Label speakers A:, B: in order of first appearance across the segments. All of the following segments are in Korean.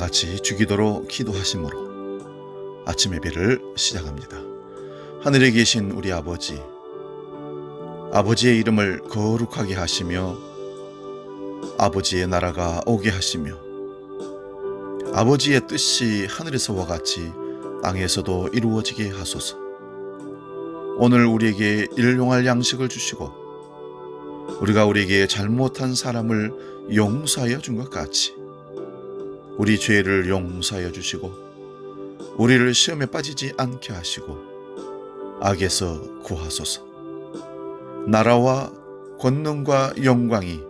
A: 같이 주기도로 기도하심으로 아침 예배를 시작합니다. 하늘에 계신 우리 아버지, 아버지의 이름을 거룩하게 하시며 아버지의 나라가 오게 하시며 아버지의 뜻이 하늘에서와 같이 땅에서도 이루어지게 하소서. 오늘 우리에게 일용할 양식을 주시고 우리가 우리에게 잘못한 사람을 용서하여 준 것 같이 우리 죄를 용서하여 주시고 우리를 시험에 빠지지 않게 하시고 악에서 구하소서. 나라와 권능과 영광이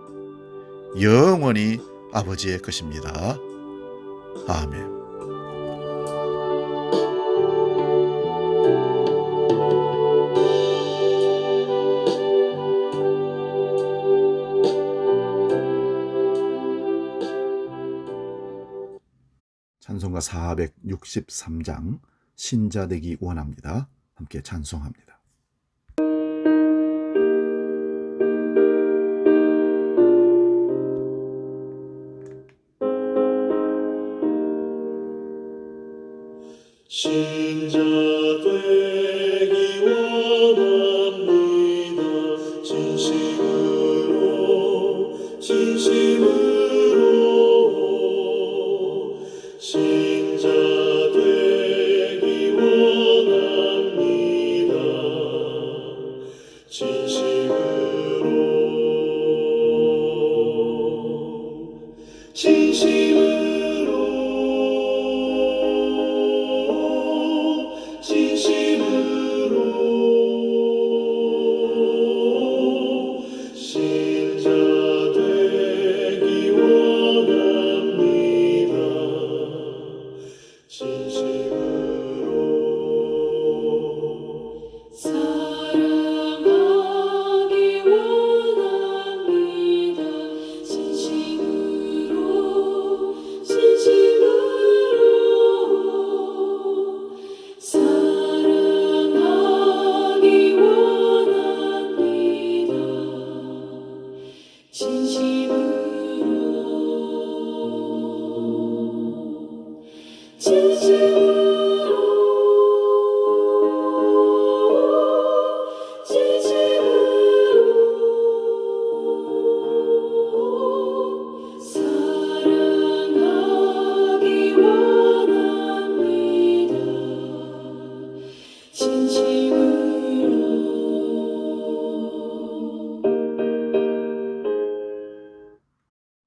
A: 영원히 아버지의 것입니다. 아멘. 찬송가 463장 신자되기 원합니다. 함께 찬송합니다.
B: 신자 되기 원합니다. 진심으로 신자 되기 원합니다.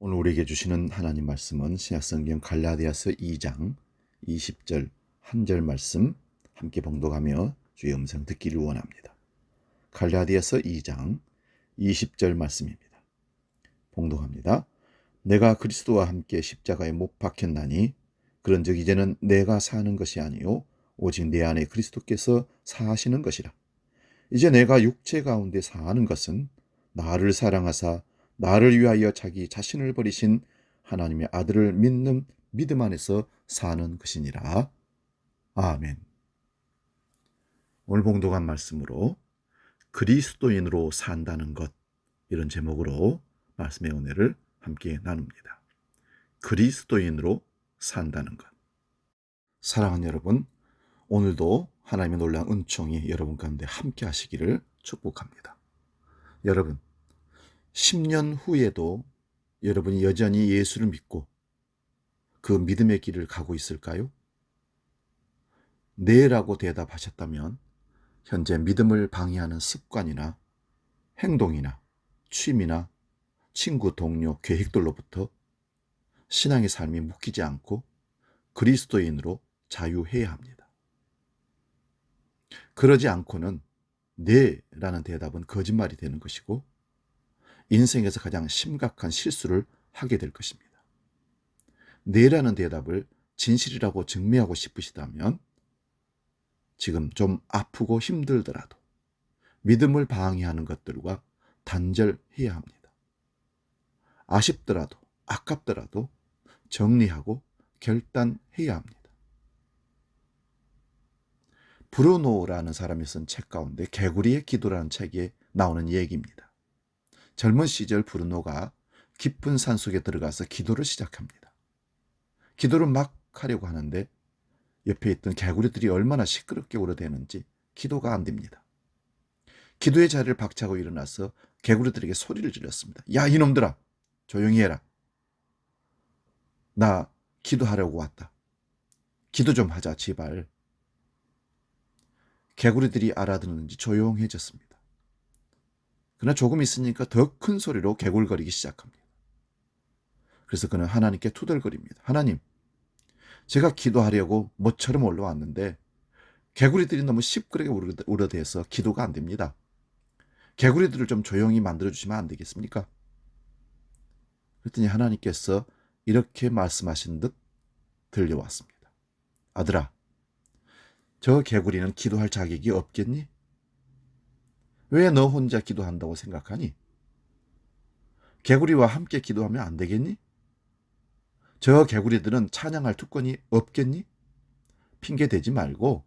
A: 오늘 우리에게 주시는 하나님 말씀은 신약성경 갈라디아서 2장 20절 한 절 말씀 함께 봉독하며 주의 음성 듣기를 원합니다. 갈라디아서 2장 20절 말씀입니다. 봉독합니다. 내가 그리스도와 함께 십자가에 못 박혔나니 그런즉 이제는 내가 사는 것이 아니요 오직 내 안에 그리스도께서 사시는 것이라. 이제 내가 육체 가운데 사는 것은 나를 사랑하사 나를 위하여 자기 자신을 버리신 하나님의 아들을 믿는 믿음 안에서 사는 것이니라. 아멘. 오늘 봉독한 말씀으로 그리스도인으로 산다는 것, 이런 제목으로 말씀의 은혜를 함께 나눕니다. 그리스도인으로 산다는 것. 사랑하는 여러분, 오늘도 하나님의 놀라운 은총이 여러분 가운데 함께 하시기를 축복합니다. 여러분, 10년 후에도 여러분이 여전히 예수를 믿고 그 믿음의 길을 가고 있을까요? 네라고 대답하셨다면 현재 믿음을 방해하는 습관이나 행동이나 취미나 친구, 동료, 계획들로부터 신앙의 삶이 묶이지 않고 그리스도인으로 자유해야 합니다. 그러지 않고는 네라는 대답은 거짓말이 되는 것이고 인생에서 가장 심각한 실수를 하게 될 것입니다. 네라는 대답을 진실이라고 증명하고 싶으시다면 지금 좀 아프고 힘들더라도 믿음을 방해하는 것들과 단절해야 합니다. 아쉽더라도 아깝더라도 정리하고 결단해야 합니다. 브루노라는 사람이 쓴 책 가운데 개구리의 기도라는 책에 나오는 얘기입니다. 젊은 시절 브루노가 깊은 산속에 들어가서 기도를 시작합니다. 기도를 막 하려고 하는데 옆에 있던 개구리들이 얼마나 시끄럽게 울어대는지 기도가 안 됩니다. 기도의 자리를 박차고 일어나서 개구리들에게 소리를 질렀습니다. 야, 이놈들아, 조용히 해라. 나 기도하려고 왔다. 기도 좀 하자, 제발. 개구리들이 알아듣는지 조용해졌습니다. 그러나 조금 있으니까 더 큰 소리로 개굴거리기 시작합니다. 그래서 그는 하나님께 투덜거립니다. 하나님, 제가 기도하려고 모처럼 올라왔는데 개구리들이 너무 시끄럽게 울어대서 기도가 안 됩니다. 개구리들을 좀 조용히 만들어주시면 안 되겠습니까? 그랬더니 하나님께서 이렇게 말씀하신 듯 들려왔습니다. 아들아, 저 개구리는 기도할 자격이 없겠니? 왜 너 혼자 기도한다고 생각하니? 개구리와 함께 기도하면 안 되겠니? 저 개구리들은 찬양할 특권이 없겠니? 핑계 대지 말고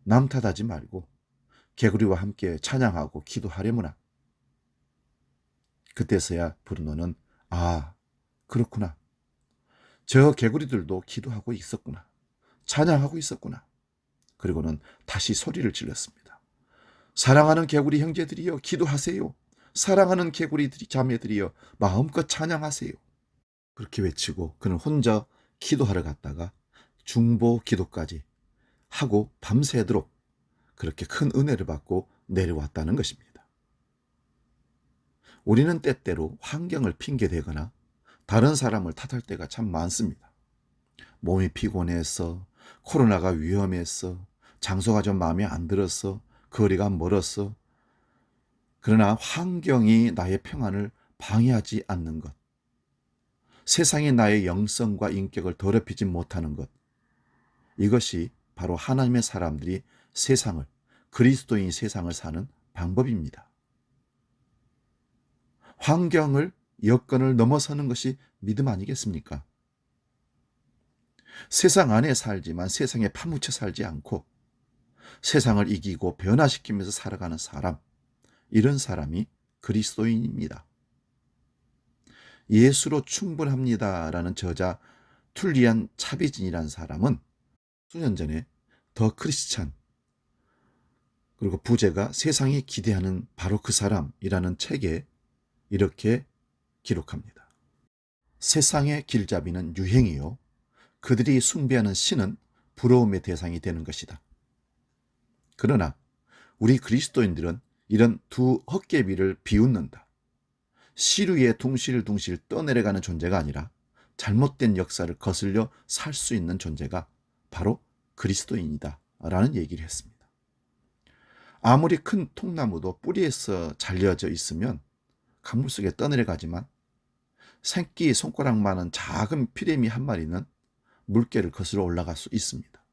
A: 남 탓하지 말고 개구리와 함께 찬양하고 기도하려무나. 그때서야 브루노는 아, 그렇구나. 저 개구리들도 기도하고 있었구나. 찬양하고 있었구나. 그리고는 다시 소리를 질렀습니다. 사랑하는 개구리 형제들이여 기도하세요. 사랑하는 개구리들이 자매들이여 마음껏 찬양하세요. 그렇게 외치고 그는 혼자 기도하러 갔다가 중보 기도까지 하고 밤새도록 그렇게 큰 은혜를 받고 내려왔다는 것입니다. 우리는 때때로 환경을 핑계대거나 다른 사람을 탓할 때가 참 많습니다. 몸이 피곤해서, 코로나가 위험해서, 장소가 좀 마음에 안 들어서, 거리가 멀어서. 그러나 환경이 나의 평안을 방해하지 않는 것, 세상이 나의 영성과 인격을 더럽히지 못하는 것, 이것이 바로 하나님의 사람들이 세상을, 그리스도인 세상을 사는 방법입니다. 환경을, 여건을 넘어서는 것이 믿음 아니겠습니까? 세상 안에 살지만 세상에 파묻혀 살지 않고 세상을 이기고 변화시키면서 살아가는 사람, 이런 사람이 그리스도인입니다. 예수로 충분합니다라는 저자 툴리안 차비진이라는 사람은 수년 전에 더 크리스찬, 그리고 부제가 세상이 기대하는 바로 그 사람이라는 책에 이렇게 기록합니다. 세상의 길잡이는 유행이요, 그들이 숭배하는 신은 부러움의 대상이 되는 것이다. 그러나 우리 그리스도인들은 이런 두 헛개비를 비웃는다. 시루에 둥실둥실 떠내려가는 존재가 아니라 잘못된 역사를 거슬려 살 수 있는 존재가 바로 그리스도인이다 라는 얘기를 했습니다. 아무리 큰 통나무도 뿌리에서 잘려져 있으면 강물 속에 떠내려가지만 새끼 손가락만한 작은 피레미 한 마리는 물결을 거슬러 올라갈 수 있습니다.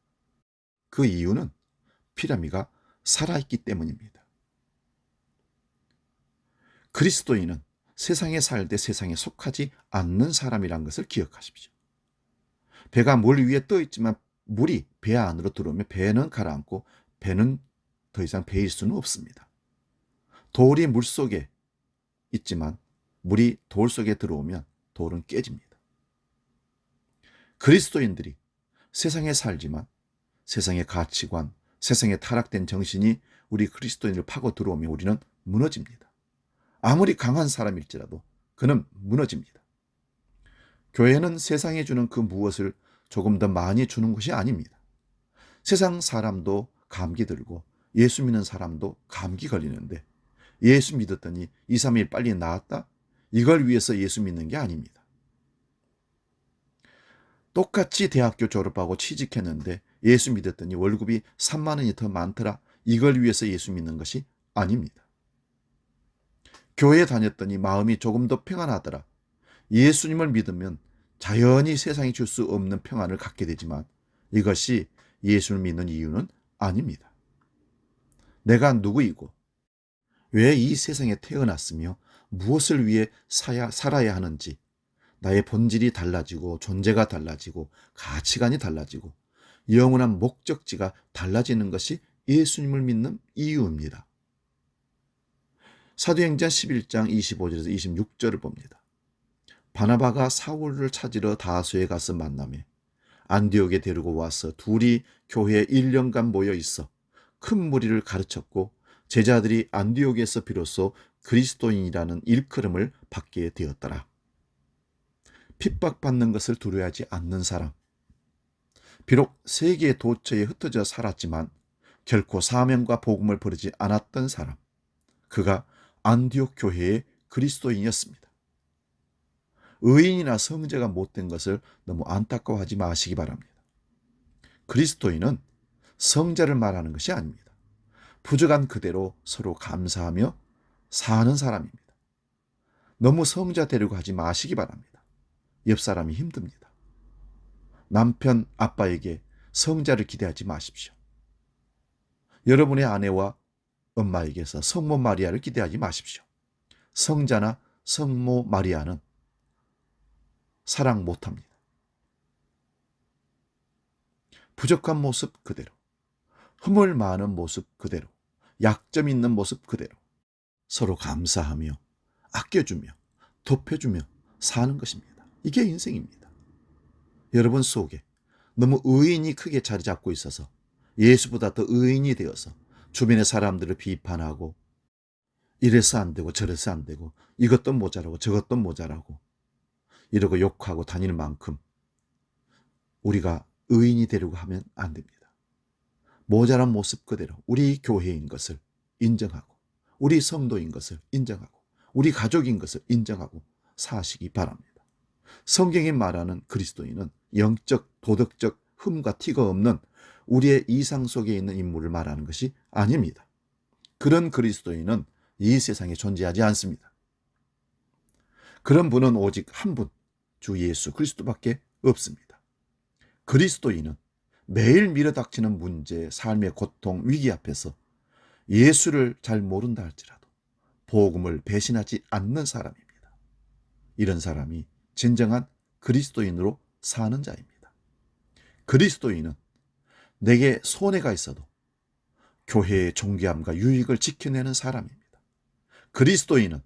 A: 그 이유는 피라미가 살아있기 때문입니다. 그리스도인은 세상에 살되 세상에 속하지 않는 사람이란 것을 기억하십시오. 배가 물 위에 떠 있지만 물이 배 안으로 들어오면 배는 가라앉고 배는 더 이상 배일 수는 없습니다. 돌이 물 속에 있지만 물이 돌 속에 들어오면 돌은 깨집니다. 그리스도인들이 세상에 살지만 세상의 가치관, 세상에 타락된 정신이 우리 그리스도인을 파고 들어오면 우리는 무너집니다. 아무리 강한 사람일지라도 그는 무너집니다. 교회는 세상에 주는 그 무엇을 조금 더 많이 주는 것이 아닙니다. 세상 사람도 감기 들고 예수 믿는 사람도 감기 걸리는데 예수 믿었더니 2, 3일 빨리 나았다? 이걸 위해서 예수 믿는 게 아닙니다. 똑같이 대학교 졸업하고 취직했는데 예수 믿었더니 월급이 3만 원이 더 많더라. 이걸 위해서 예수 믿는 것이 아닙니다. 교회 다녔더니 마음이 조금 더 평안하더라. 예수님을 믿으면 자연히 세상이 줄 수 없는 평안을 갖게 되지만 이것이 예수를 믿는 이유는 아닙니다. 내가 누구이고 왜 이 세상에 태어났으며 무엇을 위해 살아야 하는지, 나의 본질이 달라지고 존재가 달라지고 가치관이 달라지고 영원한 목적지가 달라지는 것이 예수님을 믿는 이유입니다. 사도행전 11장 25절에서 26절을 봅니다. 바나바가 사울을 찾으러 다소에 가서 만나매 안디옥에 데리고 와서 둘이 교회에 1년간 모여 있어 큰 무리를 가르쳤고 제자들이 안디옥에서 비로소 그리스도인이라는 일컬음을 받게 되었더라. 핍박받는 것을 두려워하지 않는 사람. 비록 세계의 도처에 흩어져 살았지만 결코 사명과 복음을 버리지 않았던 사람. 그가 안디옥 교회의 그리스도인이었습니다. 의인이나 성자가 못된 것을 너무 안타까워하지 마시기 바랍니다. 그리스도인은 성자를 말하는 것이 아닙니다. 부족한 그대로 서로 감사하며 사는 사람입니다. 너무 성자 되려고 하지 마시기 바랍니다. 옆 사람이 힘듭니다. 남편, 아빠에게 성자를 기대하지 마십시오. 여러분의 아내와 엄마에게서 성모 마리아를 기대하지 마십시오. 성자나 성모 마리아는 사랑 못합니다. 부족한 모습 그대로, 흠을 많은 모습 그대로, 약점 있는 모습 그대로 서로 감사하며 아껴주며 덮여주며 사는 것입니다. 이게 인생입니다. 여러분 속에 너무 의인이 크게 자리 잡고 있어서 예수보다 더 의인이 되어서 주변의 사람들을 비판하고 이래서 안 되고 저래서 안 되고 이것도 모자라고 저것도 모자라고 이러고 욕하고 다닐 만큼 우리가 의인이 되려고 하면 안 됩니다. 모자란 모습 그대로 우리 교회인 것을 인정하고 우리 성도인 것을 인정하고 우리 가족인 것을 인정하고 사시기 바랍니다. 성경이 말하는 그리스도인은 영적, 도덕적 흠과 티가 없는 우리의 이상 속에 있는 인물을 말하는 것이 아닙니다. 그런 그리스도인은 이 세상에 존재하지 않습니다. 그런 분은 오직 한 분, 주 예수 그리스도밖에 없습니다. 그리스도인은 매일 밀어닥치는 문제, 삶의 고통, 위기 앞에서 예수를 잘 모른다 할지라도 복음을 배신하지 않는 사람입니다. 이런 사람이 진정한 그리스도인으로 사는 자입니다. 그리스도인은 내게 손해가 있어도 교회의 존귀함과 유익을 지켜내는 사람입니다. 그리스도인은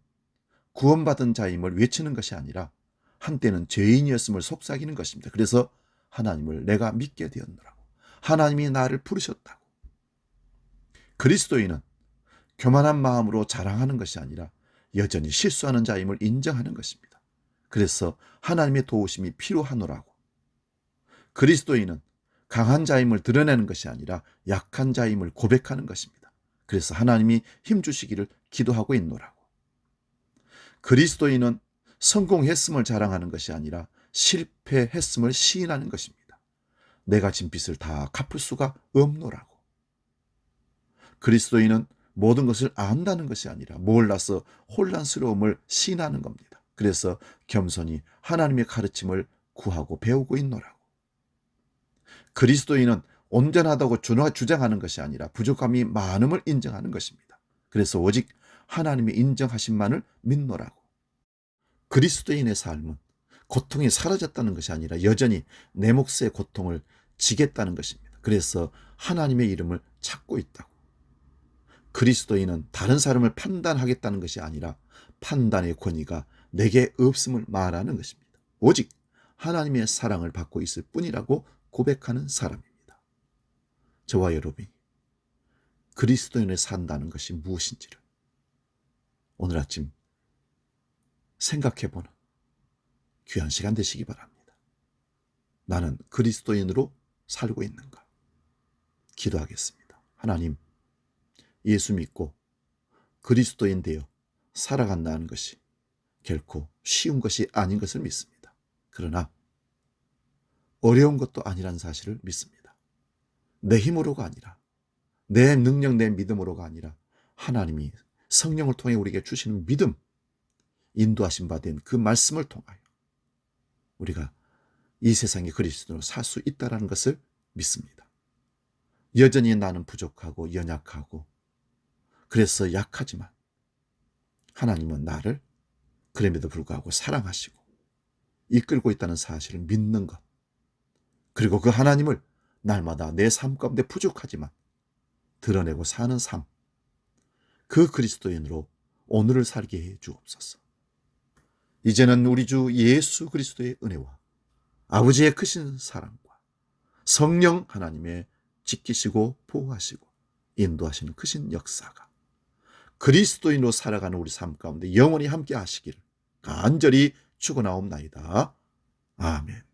A: 구원받은 자임을 외치는 것이 아니라 한때는 죄인이었음을 속삭이는 것입니다. 그래서 하나님을 내가 믿게 되었노라고. 하나님이 나를 부르셨다고. 그리스도인은 교만한 마음으로 자랑하는 것이 아니라 여전히 실수하는 자임을 인정하는 것입니다. 그래서 하나님의 도우심이 필요하노라고. 그리스도인은 강한 자임을 드러내는 것이 아니라 약한 자임을 고백하는 것입니다. 그래서 하나님이 힘주시기를 기도하고 있노라고. 그리스도인은 성공했음을 자랑하는 것이 아니라 실패했음을 시인하는 것입니다. 내가 진 빚을 다 갚을 수가 없노라고. 그리스도인은 모든 것을 안다는 것이 아니라 몰라서 혼란스러움을 시인하는 겁니다. 그래서 겸손히 하나님의 가르침을 구하고 배우고 있노라고. 그리스도인은 온전하다고 주장하는 것이 아니라 부족함이 많음을 인정하는 것입니다. 그래서 오직 하나님의 인정하심만을 믿노라고. 그리스도인의 삶은 고통이 사라졌다는 것이 아니라 여전히 내 몫의 고통을 지겠다는 것입니다. 그래서 하나님의 이름을 찾고 있다고. 그리스도인은 다른 사람을 판단하겠다는 것이 아니라 판단의 권위가 내게 없음을 말하는 것입니다. 오직 하나님의 사랑을 받고 있을 뿐이라고 고백하는 사람입니다. 저와 여러분이 그리스도인을 산다는 것이 무엇인지를 오늘 아침 생각해보는 귀한 시간 되시기 바랍니다. 나는 그리스도인으로 살고 있는가? 기도하겠습니다. 하나님, 예수 믿고 그리스도인 되어 살아간다는 것이 결코 쉬운 것이 아닌 것을 믿습니다. 그러나 어려운 것도 아니라는 사실을 믿습니다. 내 힘으로가 아니라 내 능력, 내 믿음으로가 아니라 하나님이 성령을 통해 우리에게 주시는 믿음, 인도하신 바 된 그 말씀을 통하여 우리가 이 세상의 그리스도로 살 수 있다는 것을 믿습니다. 여전히 나는 부족하고 연약하고 그래서 약하지만 하나님은 나를 그럼에도 불구하고 사랑하시고 이끌고 있다는 사실을 믿는 것, 그리고 그 하나님을 날마다 내 삶 가운데 부족하지만 드러내고 사는 삶, 그 그리스도인으로 오늘을 살게 해 주옵소서. 이제는 우리 주 예수 그리스도의 은혜와 아버지의 크신 사랑과 성령 하나님의 지키시고 보호하시고 인도하시는 크신 역사가 그리스도인으로 살아가는 우리 삶 가운데 영원히 함께 하시기를 간절히 축원하옵나이다. 아멘.